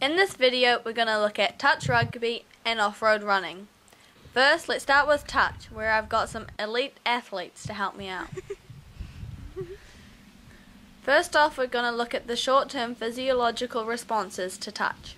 In this video we're going to look at touch rugby and off-road running. First, let's start with touch, where I've got some elite athletes to help me out. First off, we're going to look at the short-term physiological responses to touch.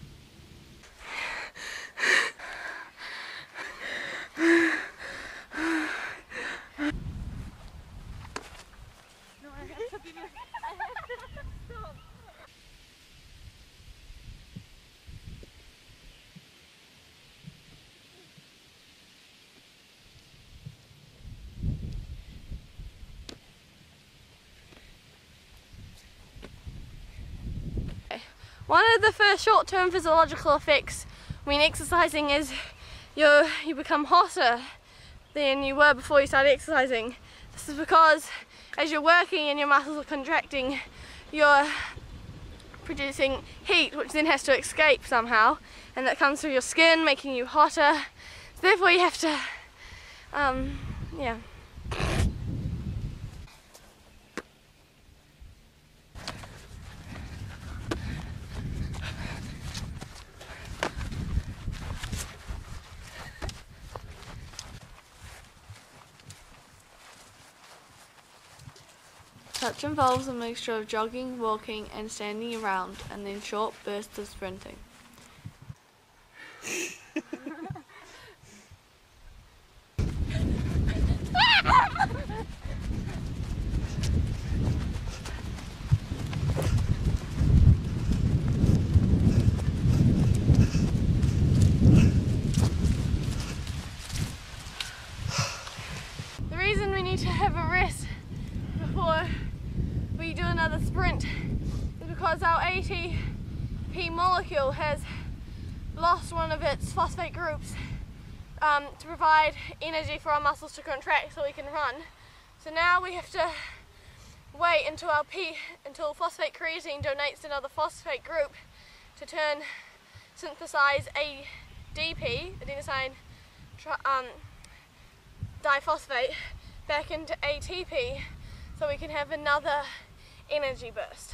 One of the first short-term physiological effects when exercising is you become hotter than you were before you started exercising. This is because as you're working and your muscles are contracting, you're producing heat, which then has to escape somehow, and that comes through your skin, making you hotter. So therefore you have to, yeah. Touch involves a mixture of jogging, walking and standing around, and then short bursts of sprinting. The reason we need to have a rest before we do another sprint is because our ATP molecule has lost one of its phosphate groups to provide energy for our muscles to contract so we can run. So now we have to wait until until phosphate creatine donates another phosphate group to synthesize ADP, adenosine diphosphate, back into ATP so we can have another energy burst.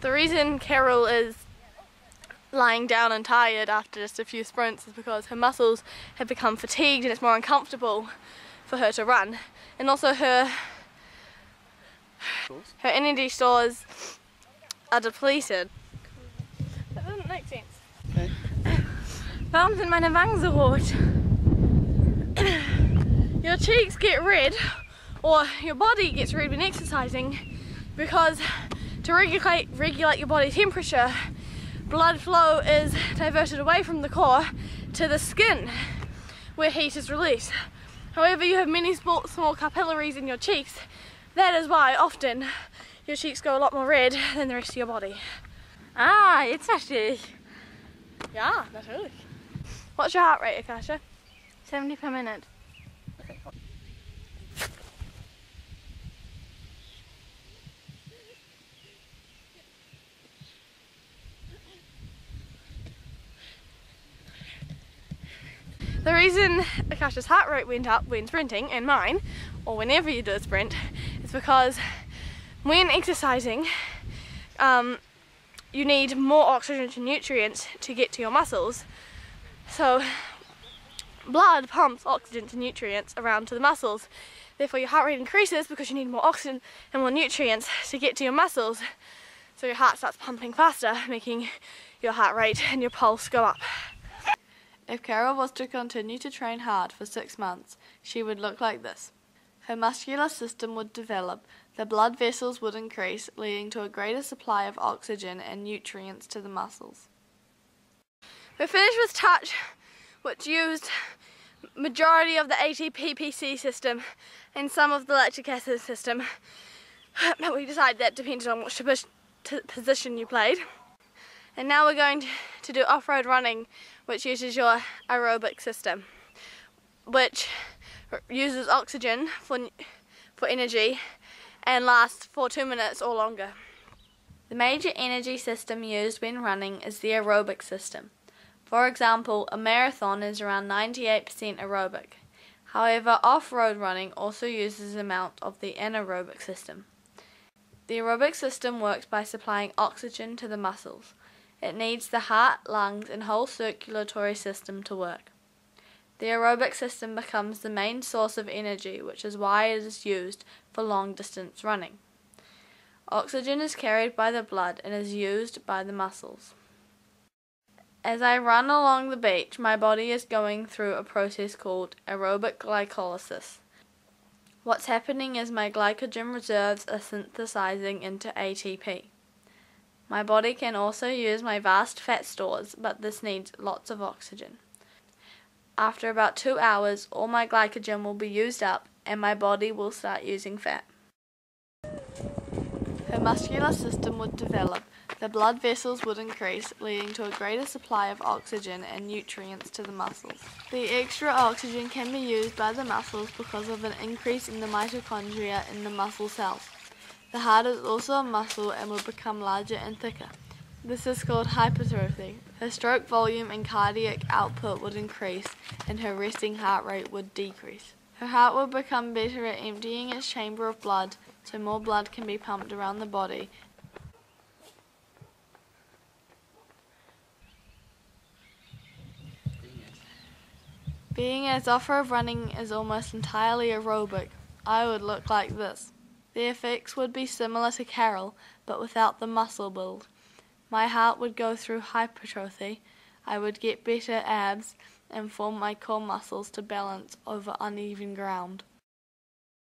The reason Carol is lying down and tired after just a few sprints is because her muscles have become fatigued and it's more uncomfortable for her to run, and also her energy stores are depleted. That doesn't make sense. Okay. Warum sind meine Wangen so rot? Your cheeks get red, or your body gets red when exercising, because to regulate your body temperature, blood flow is diverted away from the core to the skin, where heat is released. However, you have many small capillaries in your cheeks. That is why often your cheeks go a lot more red than the rest of your body. Ah, jetzt verstehe ich. Ja, natürlich. What's your heart rate, Akasha? 70 per minute. Okay. The reason Akasha's heart rate went up when sprinting, and mine, or whenever you do a sprint, is because when exercising, you need more oxygen and nutrients to get to your muscles. So blood pumps oxygen and nutrients around to the muscles. Therefore your heart rate increases because you need more oxygen and more nutrients to get to your muscles. So your heart starts pumping faster, making your heart rate and your pulse go up. If Carol was to continue to train hard for 6 months, she would look like this. Her muscular system would develop, the blood vessels would increase, leading to a greater supply of oxygen and nutrients to the muscles. We're finished with touch, which used majority of the ATP-PC system and some of the lactic acid system. But we decided that depended on which position you played. And now we're going to do off-road running, which uses your aerobic system, which uses oxygen for energy and lasts for 2 minutes or longer. The major energy system used when running is the aerobic system, For example, a marathon is around 98% aerobic. However, off-road running also uses amount of the anaerobic system. The aerobic system works by supplying oxygen to the muscles. It needs the heart, lungs, and whole circulatory system to work. The aerobic system becomes the main source of energy, which is why it is used for long-distance running. Oxygen is carried by the blood and is used by the muscles. As I run along the beach, my body is going through a process called aerobic glycolysis. What's happening is my glycogen reserves are synthesizing into ATP. My body can also use my vast fat stores, but this needs lots of oxygen. After about 2 hours, all my glycogen will be used up and my body will start using fat. Her muscular system would develop, the blood vessels would increase, leading to a greater supply of oxygen and nutrients to the muscles. The extra oxygen can be used by the muscles because of an increase in the mitochondria in the muscle cells. The heart is also a muscle and will become larger and thicker. This is called hypertrophy. Her stroke volume and cardiac output would increase and her resting heart rate would decrease. Her heart will become better at emptying its chamber of blood, so more blood can be pumped around the body. Being as off-road running is almost entirely aerobic, I would look like this. The effects would be similar to Carol, but without the muscle build. My heart would go through hypertrophy, I would get better abs and form my core muscles to balance over uneven ground.